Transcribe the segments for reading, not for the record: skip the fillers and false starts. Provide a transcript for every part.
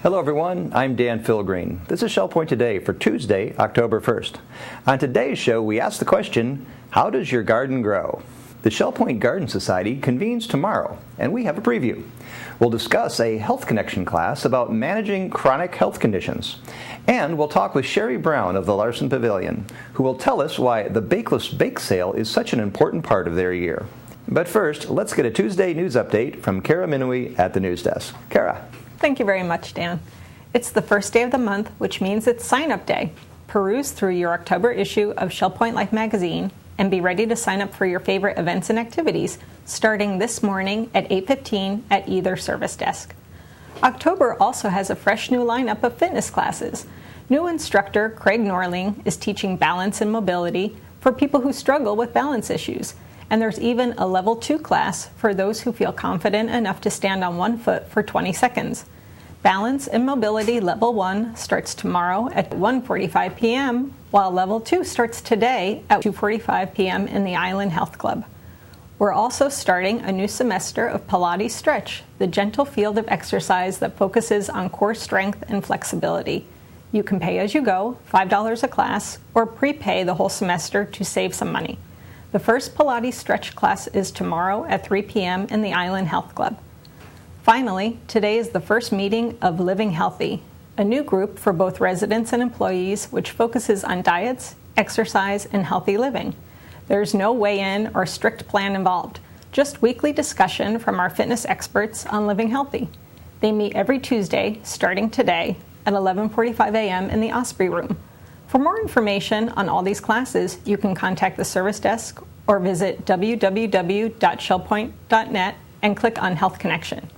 Hello everyone, I'm Dan Philgreen. This is Shell Point Today for Tuesday, October 1st. On today's show, we ask the question, how does your garden grow? The Shell Point Garden Society convenes tomorrow, and we have a preview. We'll discuss a Health Connection class about managing chronic health conditions. And we'll talk with Sherry Brown of the Larson Pavilion, who will tell us why the Bakeless Bake Sale is such an important part of their year. But first, let's get a Tuesday news update from Kara Minui at the news desk. Kara. Thank you very much, Dan. It's the first day of the month, which means it's sign-up day. Peruse through your October issue of Shell Point Life magazine and be ready to sign up for your favorite events and activities starting this morning at 8:15 at either service desk. October also has a fresh new lineup of fitness classes. New instructor Craig Norling is teaching balance and mobility for people who struggle with balance issues. And there's even a level 2 class for those who feel confident enough to stand on one foot for 20 seconds. Balance and Mobility Level 1 starts tomorrow at 1:45 p.m., while Level 2 starts today at 2:45 p.m. in the Island Health Club. We're also starting a new semester of Pilates Stretch, the gentle field of exercise that focuses on core strength and flexibility. You can pay as you go, $5 a class, or prepay the whole semester to save some money. The first Pilates Stretch class is tomorrow at 3 p.m. in the Island Health Club. Finally, today is the first meeting of Living Healthy, a new group for both residents and employees which focuses on diets, exercise, and healthy living. There's no weigh-in or strict plan involved, just weekly discussion from our fitness experts on living healthy. They meet every Tuesday, starting today, at 11:45 a.m. in the Osprey Room. For more information on all these classes, you can contact the service desk or visit www.shellpoint.net and click on Health Connection.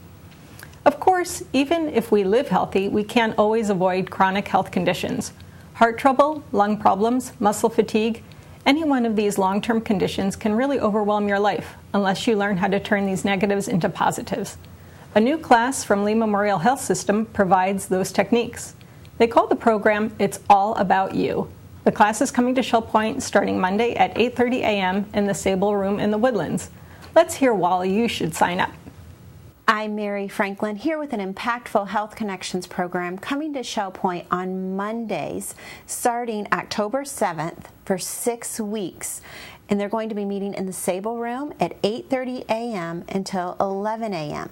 Of course, even if we live healthy, we can't always avoid chronic health conditions. Heart trouble, lung problems, muscle fatigue, any one of these long-term conditions can really overwhelm your life unless you learn how to turn these negatives into positives. A new class from Lee Memorial Health System provides those techniques. They call the program It's All About You. The class is coming to Shell Point starting Monday at 8:30 a.m. in the Sable Room in the Woodlands. Let's hear why you should sign up. I'm Mary Franklin here with an impactful Health Connections program coming to Shell Point on Mondays starting October 7th for 6 weeks. And they're going to be meeting in the Sable Room at 8:30 a.m. until 11 a.m.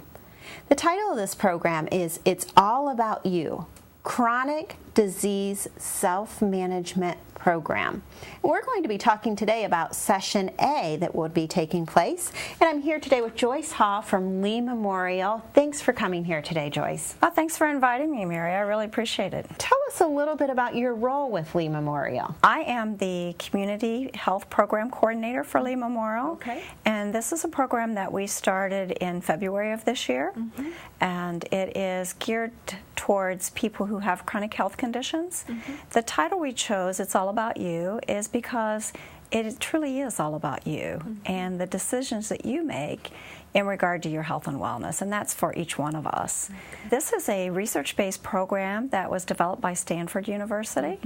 The title of this program is It's All About You, Chronic Disease Self-Management Program. We're going to be talking today about Session A that will be taking place. And I'm here today with Joyce Hall from Lee Memorial. Thanks for coming here today, Joyce. Oh, thanks for inviting me, Mary. I really appreciate it. Tell us a little bit about your role with Lee Memorial. I am the Community Health Program Coordinator for Lee Memorial. Okay. And this is a program that we started in February of this year. Mm-hmm. And it is geared towards people who have chronic health conditions. Mm-hmm. The title we chose, It's All About You, is because it truly is all about you and the decisions that you make in regard to your health and wellness, and that's for each one of us. Okay. This is a research-based program that was developed by Stanford University,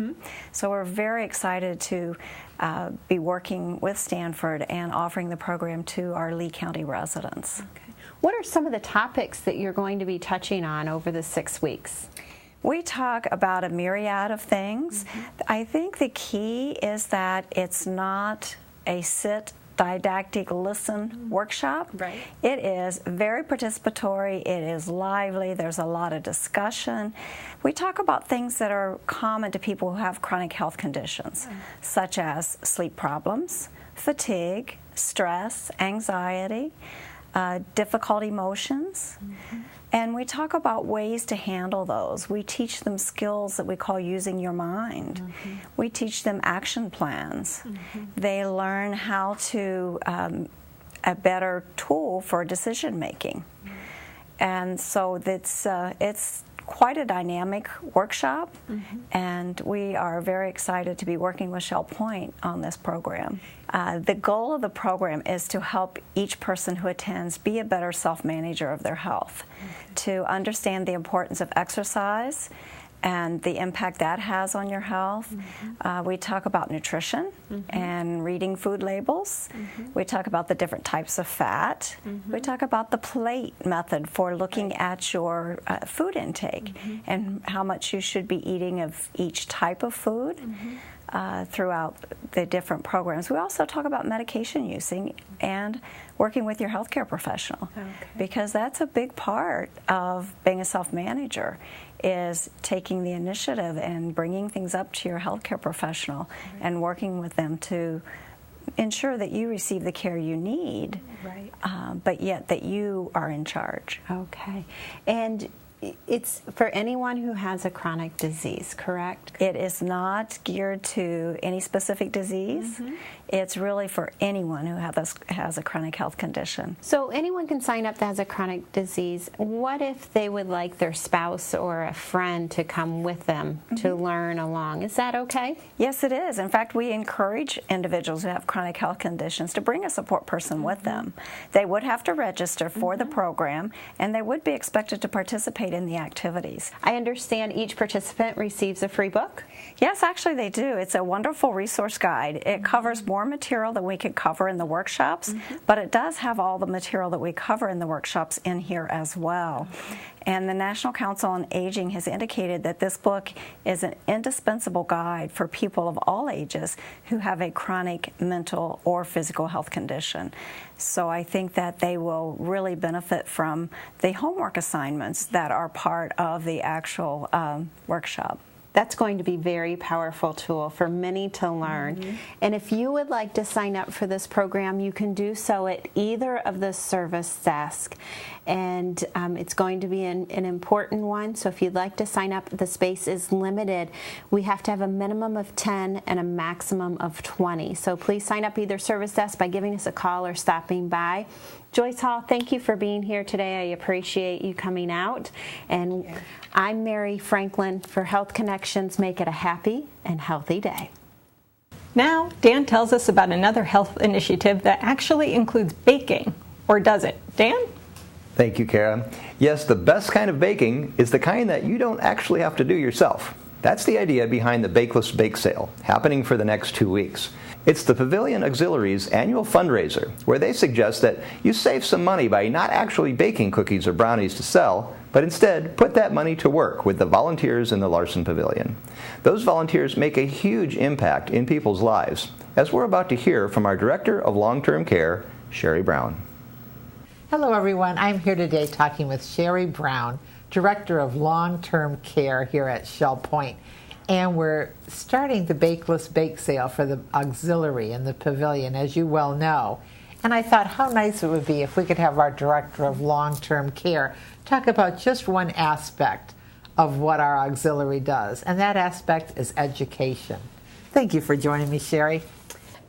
so we're very excited to be working with Stanford and offering the program to our Lee County residents. Okay. What are some of the topics that you're going to be touching on over the 6 weeks? We talk about a myriad of things. I think the key is that it's not a sit, didactic, listen workshop. Right. It is very participatory. It is lively. There's a lot of discussion. We talk about things that are common to people who have chronic health conditions, such as sleep problems, fatigue, stress, anxiety, difficult emotions. And we talk about ways to handle those. We teach them skills that we call using your mind. We teach them action plans. They learn how to, a better tool for decision making. And so it's quite a dynamic workshop, and we are very excited to be working with Shell Point on this program. The goal of the program is to help each person who attends be a better self-manager of their health, to understand the importance of exercise, and the impact that has on your health. We talk about nutrition and reading food labels. We talk about the different types of fat. We talk about the plate method for looking at your food intake and how much you should be eating of each type of food throughout the different programs. We also talk about medication using and working with your healthcare professional, because that's a big part of being a self-manager, is taking the initiative and bringing things up to your healthcare professional and working with them to ensure that you receive the care you need, but yet that you are in charge. Okay. And it's for anyone who has a chronic disease, correct? It is not geared to any specific disease. It's really for anyone who has a chronic health condition. So anyone can sign up that has a chronic disease. What if they would like their spouse or a friend to come with them to learn along? Is that okay? Yes, it is. In fact, we encourage individuals who have chronic health conditions to bring a support person with them. They would have to register for the program, and they would be expected to participate in the activities. I understand each participant receives a free book? Yes, actually they do. It's a wonderful resource guide. It covers more material than we could cover in the workshops, but it does have all the material that we cover in the workshops in here as well. And the National Council on Aging has indicated that this book is an indispensable guide for people of all ages who have a chronic mental or physical health condition. So I think that they will really benefit from the homework assignments that are part of the actual workshop. That's going to be a very powerful tool for many to learn. And if you would like to sign up for this program, you can do so at either of the service desks. And it's going to be an important one. So if you'd like to sign up, the space is limited. We have to have a minimum of 10 and a maximum of 20. So please sign up either service desk by giving us a call or stopping by. Joyce Hall, thank you for being here today. I appreciate you coming out. And I'm Mary Franklin for Health Connections. Make it a happy and healthy day. Now, Dan tells us about another health initiative that actually includes baking. Or does it? Dan? Thank you, Kara. Yes, the best kind of baking is the kind that you don't actually have to do yourself. That's the idea behind the Bakeless Bake Sale, happening for the next 2 weeks. It's the Pavilion Auxiliary's annual fundraiser, where they suggest that you save some money by not actually baking cookies or brownies to sell, but instead put that money to work with the volunteers in the Larson Pavilion. Those volunteers make a huge impact in people's lives, as we're about to hear from our Director of Long-Term Care, Sherry Brown. Hello everyone, I'm here today talking with Sherry Brown, Director of Long-Term Care here at Shell Point. And we're starting the Bakeless Bake Sale for the auxiliary in the pavilion, as you well know. And I thought how nice it would be if we could have our Director of Long-Term Care talk about just one aspect of what our auxiliary does, and that aspect is education. Thank you for joining me, Sherry.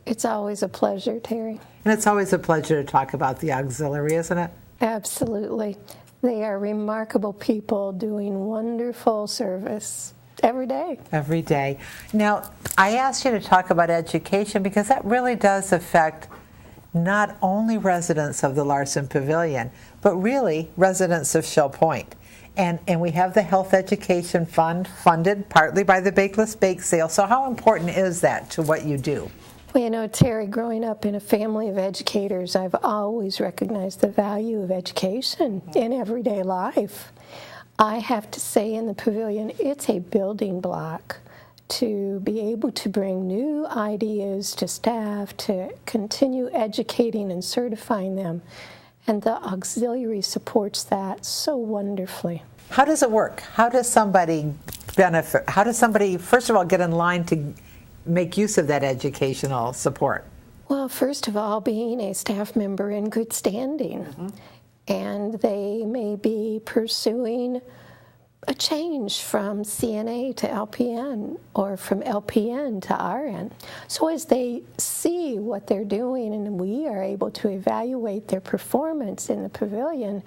It's always a pleasure, Terry. And it's always a pleasure to talk about the auxiliary, isn't it? Absolutely. They are remarkable people doing wonderful service. Every day. Every day. Now, I asked you to talk about education because that really does affect not only residents of the Larson Pavilion, but really residents of Shell Point. And we have the Health Education Fund funded partly by the Bakeless Bake Sale. So how important is that to what you do? Well, you know, Terry, growing up in a family of educators, I've always recognized the value of education in everyday life. I have to say in the pavilion, it's a building block to be able to bring new ideas to staff, to continue educating and certifying them. And the auxiliary supports that so wonderfully. How does it work? How does somebody benefit? How does somebody, first of all, get in line to make use of that educational support? Well, first of all, being a staff member in good standing. And they may be pursuing a change from CNA to LPN or from LPN to RN. So as they see what they're doing and we are able to evaluate their performance in the pavilion,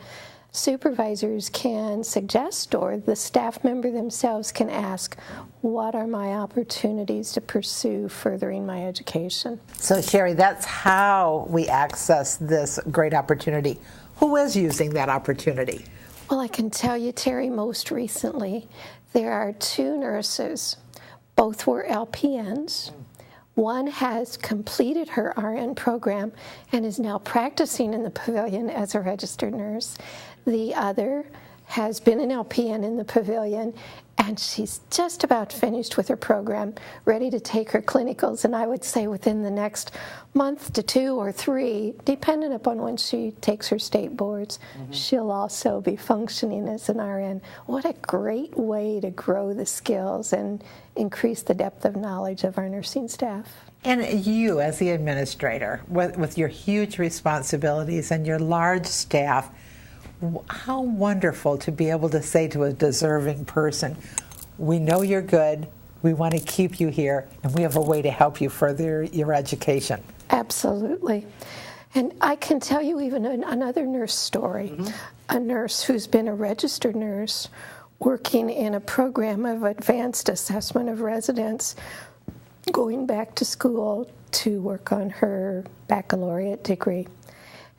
supervisors can suggest or the staff member themselves can ask, what are my opportunities to pursue furthering my education? So Sherry, that's how we access this great opportunity. Who is using that opportunity? Well, I can tell you, Terry, most recently, there are 2 nurses. Both were LPNs. One has completed her RN program and is now practicing in the pavilion as a registered nurse. The other has been an LPN in the pavilion, and she's just about finished with her program, ready to take her clinicals. And I would say within the next month to 2 or 3, depending upon when she takes her state boards, she'll also be functioning as an RN. What a great way to grow the skills and increase the depth of knowledge of our nursing staff. And you, as the administrator, with your huge responsibilities and your large staff, how wonderful to be able to say to a deserving person, we know you're good, we want to keep you here, and we have a way to help you further your education. Absolutely. And I can tell you even another nurse story. A nurse who's been a registered nurse working in a program of advanced assessment of residents, going back to school to work on her baccalaureate degree.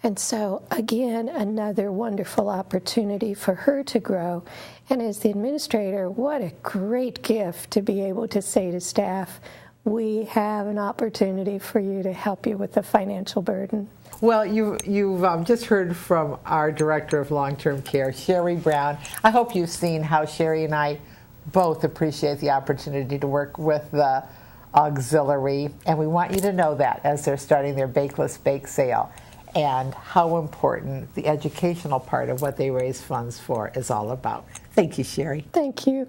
And so, again, another wonderful opportunity for her to grow. And as the administrator, what a great gift to be able to say to staff, we have an opportunity for you to help you with the financial burden. Well, you've just heard from our Director of Long-Term Care, Sherry Brown. I hope you've seen how Sherry and I both appreciate the opportunity to work with the auxiliary, and we want you to know that as they're starting their Bakeless bake sale, and how important the educational part of what they raise funds for is all about. Thank you, Sherry. Thank you.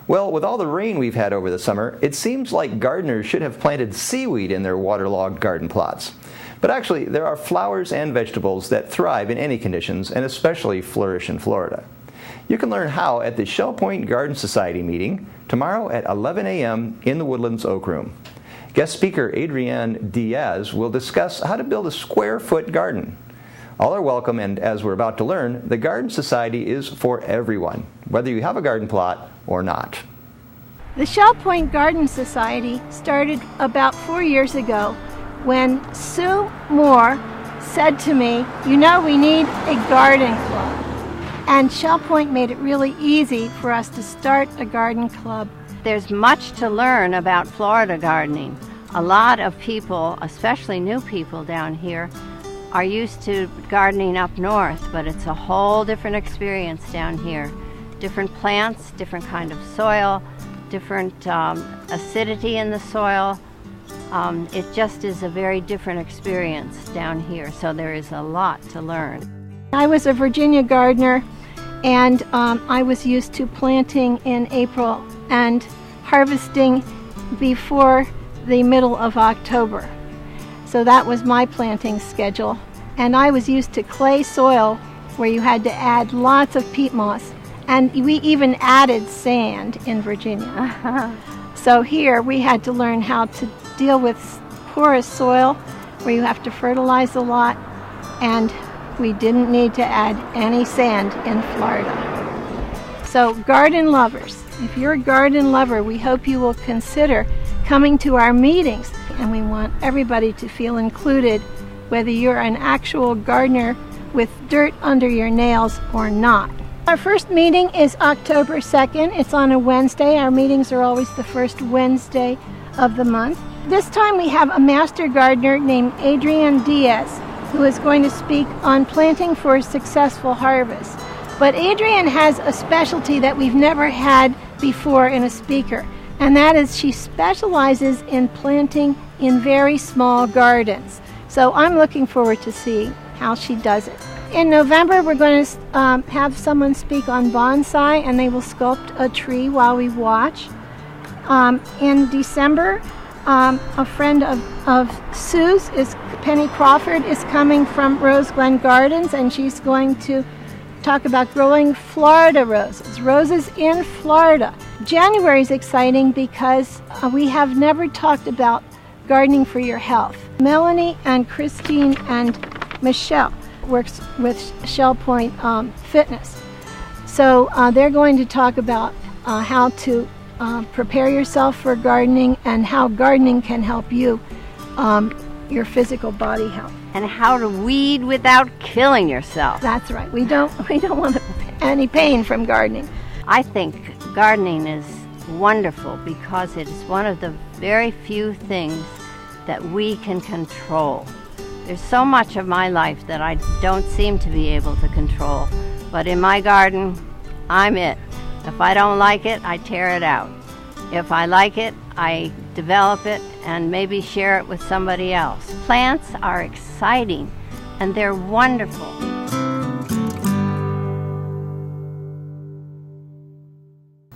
Well, with all the rain we've had over the summer, it seems like gardeners should have planted seaweed in their waterlogged garden plots. But actually, there are flowers and vegetables that thrive in any conditions and especially flourish in Florida. You can learn how at the Shell Point Garden Society meeting tomorrow at 11 a.m. in the Woodlands Oak Room. Guest speaker Adrienne Diaz will discuss how to build a square-foot garden. All are welcome, and as we're about to learn, the Garden Society is for everyone, whether you have a garden plot or not. The Shell Point Garden Society started about 4 years ago when Sue Moore said to me, you know, we need a garden club. And Shell Point made it really easy for us to start a garden club. There's much to learn about Florida gardening. A lot of people, especially new people down here, are used to gardening up north, but it's a whole different experience down here. Different plants, different kind of soil, different acidity in the soil. It just is a very different experience down here, so there is a lot to learn. I was a Virginia gardener, and I was used to planting in April and harvesting before the middle of October. So that was my planting schedule. And I was used to clay soil where you had to add lots of peat moss. And we even added sand in Virginia. So here we had to learn how to deal with porous soil where you have to fertilize a lot, and we didn't need to add any sand in Florida. So garden lovers, if you're a garden lover, we hope you will consider coming to our meetings, and we want everybody to feel included, whether you're an actual gardener with dirt under your nails or not. Our first meeting is October 2nd. It's on a Wednesday. Our meetings are always the first Wednesday of the month. This time we have a master gardener named Adrienne Diaz, who is going to speak on planting for a successful harvest. But Adrienne has a specialty that we've never had before in a speaker, and that is she specializes in planting in very small gardens. So I'm looking forward to seeing how she does it. In November, we're going to have someone speak on bonsai, and they will sculpt a tree while we watch. In December, a friend of Sue's, Penny Crawford, is coming from Rose Glen Gardens, and she's going to talk about growing Florida roses in Florida. January is exciting because we have never talked about gardening for your health. Melanie and Christine and Michelle works with Shell Point Fitness. So they're going to talk about how to prepare yourself for gardening and how gardening can help you, your physical body health. And how to weed without killing yourself. That's right. We don't want to any pain from gardening. I think gardening is wonderful because it is one of the very few things that we can control. There's so much of my life that I don't seem to be able to control, but in my garden, I'm it. If I don't like it, I tear it out. If I like it, I develop it and maybe share it with somebody else. Plants are exciting and they're wonderful.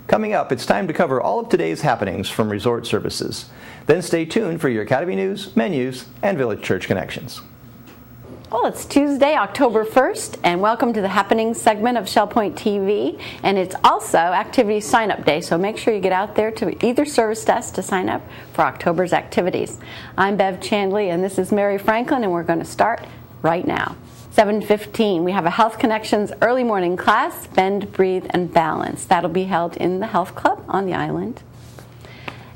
Coming up, it's time to cover all of today's happenings from Resort Services. Then stay tuned for your Academy News, menus, and Village Church connections. Well, it's Tuesday, October 1st, and welcome to the Happenings segment of Shell Point TV. And it's also Activity Sign-Up Day, so make sure you get out there to either service desk to sign up for October's activities. I'm Bev Chandley, and this is Mary Franklin, and we're going to start right now. 7:15, we have a Health Connections early morning class, Bend, Breathe, and Balance. That'll be held in the Health Club on the island.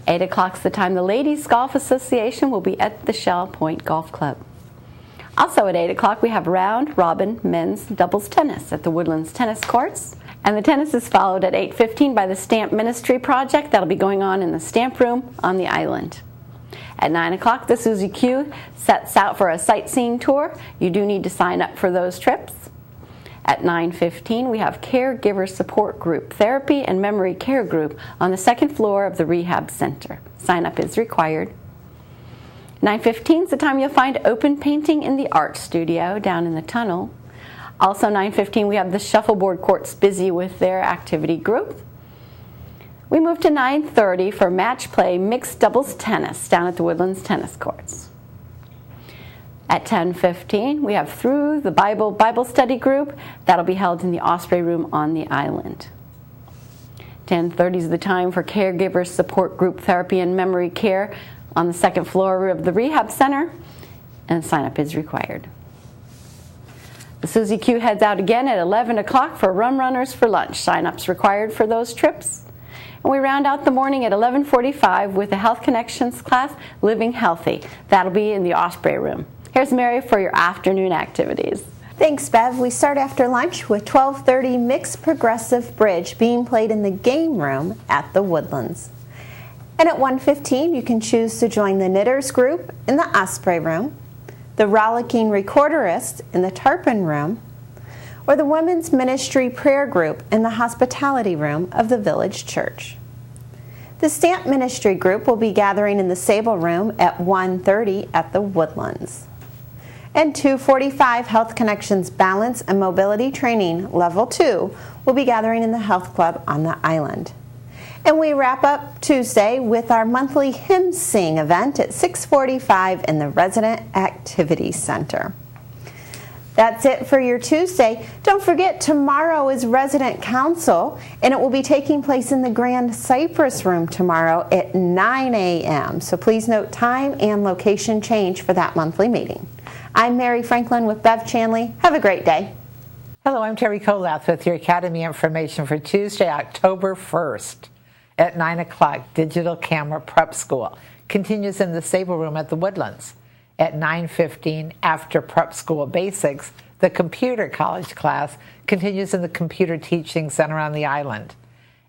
8 o'clock's the time the Ladies Golf Association will be at the Shell Point Golf Club. Also at 8 o'clock, we have round robin men's doubles tennis at the Woodlands Tennis Courts. And the tennis is followed at 8:15 by the Stamp Ministry Project. That'll be going on in the Stamp Room on the island. At 9 o'clock, the Susie Q sets out for a sightseeing tour. You do need to sign up for those trips. At 9:15, we have Caregiver Support Group Therapy and Memory Care Group on the second floor of the Rehab Center. Sign up is required. 9:15 is the time you'll find open painting in the art studio down in the tunnel. Also 9:15, we have the Shuffleboard Courts busy with their activity group. We move to 9:30 for match play mixed doubles tennis down at the Woodlands Tennis Courts. At 10:15, we have Through the Bible Study Group. That'll be held in the Osprey Room on the island. 10:30 is the time for Caregiver Support Group Therapy and Memory Care on the second floor of the Rehab Center, and sign-up is required. The Susie Q heads out again at 11 o'clock for Rum Runners for lunch. Sign-ups required for those trips. And we round out the morning at 11:45 with the Health Connections class, Living Healthy. That'll be in the Osprey Room. Here's Mary for your afternoon activities. Thanks, Bev. We start after lunch with 12:30 Mixed Progressive Bridge being played in the game room at the Woodlands. And at 1:15, you can choose to join the Knitters group in the Osprey Room, the Rollicking Recorderist in the Tarpon Room, or the Women's Ministry Prayer Group in the Hospitality Room of the Village Church. The Stamp Ministry group will be gathering in the Sable Room at 1:30 at the Woodlands. And 2:45 Health Connections Balance and Mobility Training Level 2 will be gathering in the Health Club on the island. And we wrap up Tuesday with our monthly hymn sing event at 6:45 in the Resident Activity Center. That's it for your Tuesday. Don't forget, tomorrow is Resident Council, and it will be taking place in the Grand Cypress Room tomorrow at 9 a.m. So please note time and location change for that monthly meeting. I'm Mary Franklin with Bev Chandley. Have a great day. Hello, I'm Terry Kolath with your Academy information for Tuesday, October 1st. At 9 o'clock, Digital Camera Prep School continues in the Sable Room at the Woodlands. At 9:15, after Prep School Basics, the Computer College class continues in the Computer Teaching Center on the island.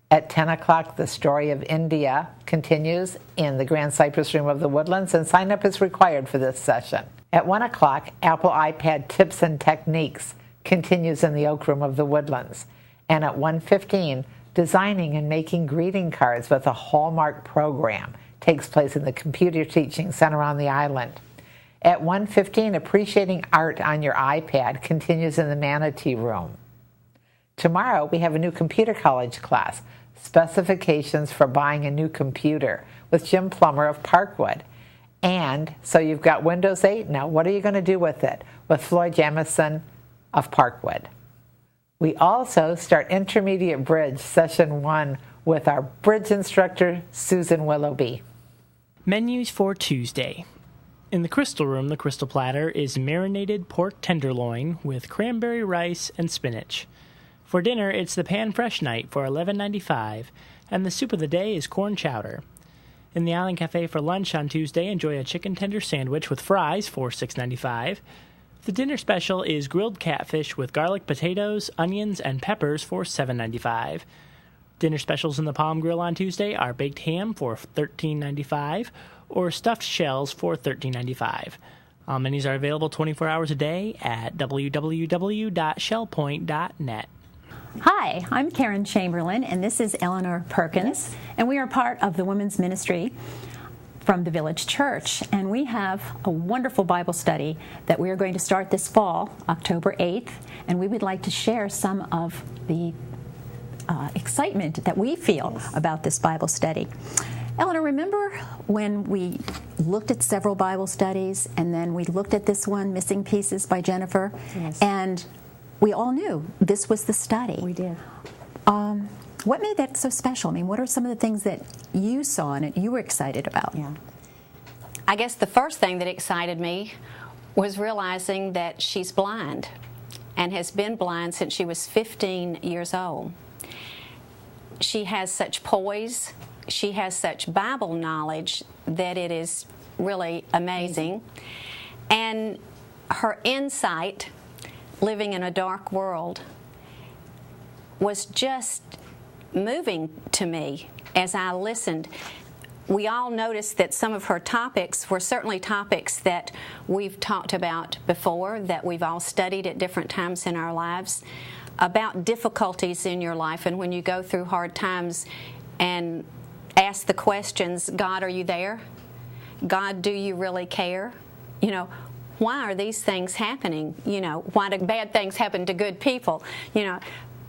At 10 o'clock, the Story of India continues in the Grand Cypress Room of the Woodlands, and sign-up is required for this session. At 1 o'clock, Apple iPad Tips and Techniques continues in the Oak Room of the Woodlands. And at 1:15, Designing and Making Greeting Cards with a Hallmark Program takes place in the Computer Teaching Center on the island. At 1:15, Appreciating Art on Your iPad continues in the Manatee Room. Tomorrow, we have a new Computer College class, Specifications for Buying a New Computer, with Jim Plummer of Parkwood. And so you've got Windows 8. Now, what are you going to do with it? With Floyd Jamison of Parkwood. We also start Intermediate Bridge Session 1 with our bridge instructor, Susan Willoughby. Menus for Tuesday. In the Crystal Room, the Crystal Platter is marinated pork tenderloin with cranberry rice and spinach. For dinner, it's the Pan Fresh Night for $11.95, and the soup of the day is corn chowder. In the Island Cafe for lunch on Tuesday, enjoy a chicken tender sandwich with fries for $6.95. The dinner special is grilled catfish with garlic potatoes, onions, and peppers for $7.95. Dinner specials in the Palm Grill on Tuesday are baked ham for $13.95 or stuffed shells for $13.95. All menus are available 24 hours a day at www.shellpoint.net. Hi, I'm Karen Chamberlain, and this is Eleanor Perkins, and we are part of the women's ministry from the Village Church, and we have a wonderful Bible study that we are going to start this fall, October 8th, and we would like to share some of the excitement that we feel about this Bible study. Eleanor, remember when we looked at several Bible studies, and then we looked at this one, Missing Pieces by Jennifer, and we all knew this was the study. We did. What made that so special? I mean, what are some of the things that you saw in it you were excited about? Yeah. I guess the first thing that excited me was realizing that she's blind and has been blind since she was 15 years old. She has such poise, she has such Bible knowledge that it is really amazing. And her insight, living in a dark world, was just moving to me as I listened. We all noticed that some of her topics were certainly topics that we've talked about before, that we've all studied at different times in our lives, about difficulties in your life and when you go through hard times and ask the questions, God, are you there? God, do you really care? You know, why are these things happening? You know, why do bad things happen to good people? You know,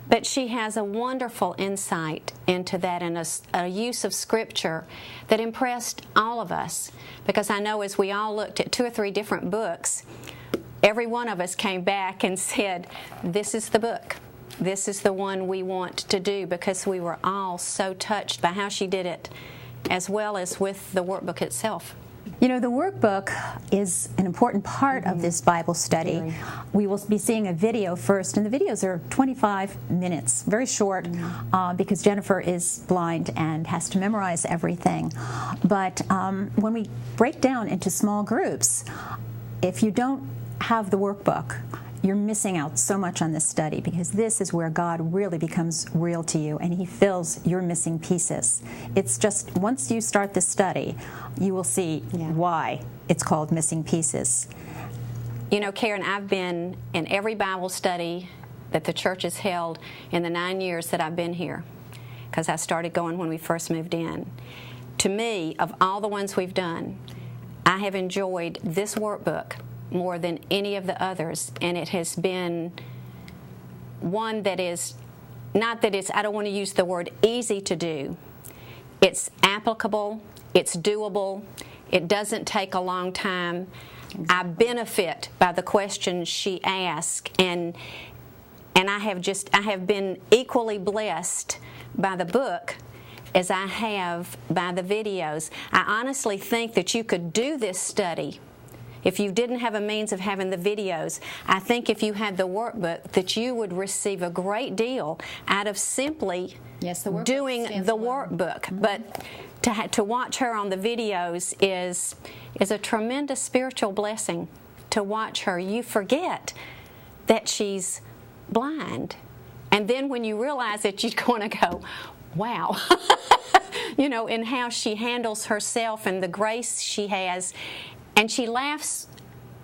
but she has a wonderful insight into that and a use of Scripture that impressed all of us. Because I know as we all looked at 2 or 3 different books, every one of us came back and said, this is the book. This is the one we want to do, because we were all so touched by how she did it, as well as with the workbook itself. You know, the workbook is an important part of this Bible study. We will be seeing a video first, and the videos are 25 minutes, very short, because Jennifer is blind and has to memorize everything. But when we break down into small groups, if you don't have the workbook, you're missing out so much on this study, because this is where God really becomes real to you, and He fills your missing pieces. It's just, once you start this study, you will see why it's called Missing Pieces. You know, Karen, I've been in every Bible study that the church has held in the 9 years that I've been here, because I started going when we first moved in. To me, of all the ones we've done, I have enjoyed this workbook more than any of the others, and it has been one that is, not that it's, I don't want to use the word easy to do. It's applicable, it's doable, it doesn't take a long time. I benefit by the questions she asks, and I have been equally blessed by the book as I have by the videos. I honestly think that you could do this study if you didn't have a means of having the videos. I think if you had the workbook, that you would receive a great deal out of simply doing the workbook. But to watch her on the videos is a tremendous spiritual blessing. To watch her, you forget that she's blind. And then when you realize it, you're going to go, wow. You know, in how she handles herself and the grace she has. And she laughs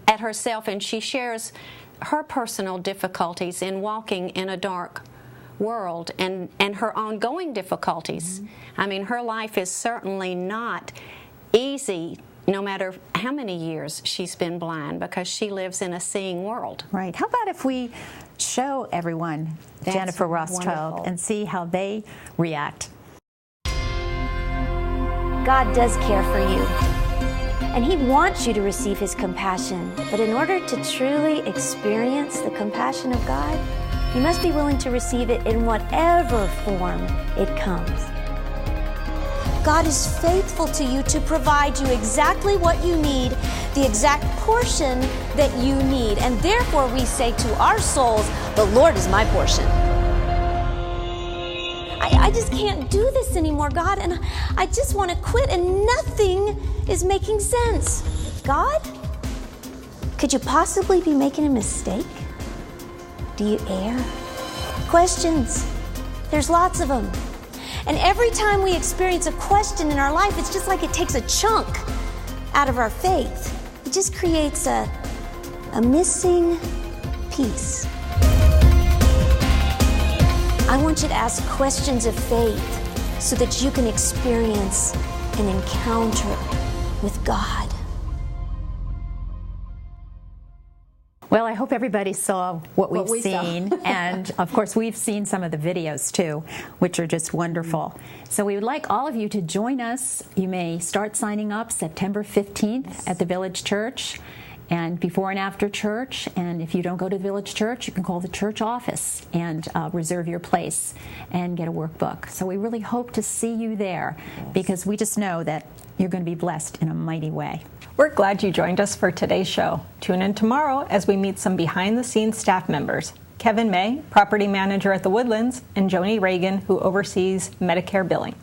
at herself, and she shares her personal difficulties in walking in a dark world, and her ongoing difficulties. I mean, her life is certainly not easy, no matter how many years she's been blind, because she lives in a seeing world. Right. How about if we show everyone Jennifer Rothschild and see how they react? God does care for you. And He wants you to receive His compassion. But in order to truly experience the compassion of God, you must be willing to receive it in whatever form it comes. God is faithful to you to provide you exactly what you need, the exact portion that you need. And therefore we say to our souls, the Lord is my portion. I just can't do this anymore, God, and I just want to quit, and nothing is making sense. God, Could you possibly be making a mistake? Do you err? Questions. There's lots of them. And every time we experience a question in our life, it's just like it takes a chunk out of our faith. It just creates a missing piece. I want you to ask questions of faith so that you can experience an encounter with God. Well, I hope everybody saw what we've seen. And of course, we've seen some of the videos too, which are just wonderful. So we would like all of you to join us. You may start signing up September 15th at the Village Church, and before and after church. And if you don't go to the Village Church, you can call the church office and reserve your place and get a workbook. So we really hope to see you there, because we just know that you're going to be blessed in a mighty way. We're glad you joined us for today's show. Tune in tomorrow as we meet some behind-the-scenes staff members. Kevin May, property manager at the Woodlands, and Joni Reagan, who oversees Medicare billing.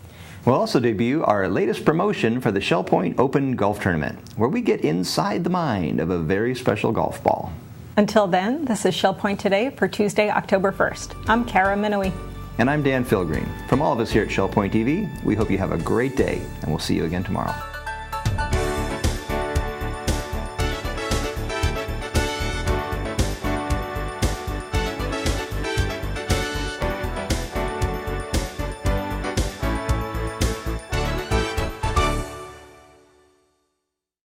We'll also debut our latest promotion for the Shell Point Open Golf Tournament, where we get inside the mind of a very special golf ball. Until then, this is Shell Point Today for Tuesday, October 1st. I'm Kara Minowie. And I'm Dan Philgreen. From all of us here at Shell Point TV, we hope you have a great day, and we'll see you again tomorrow.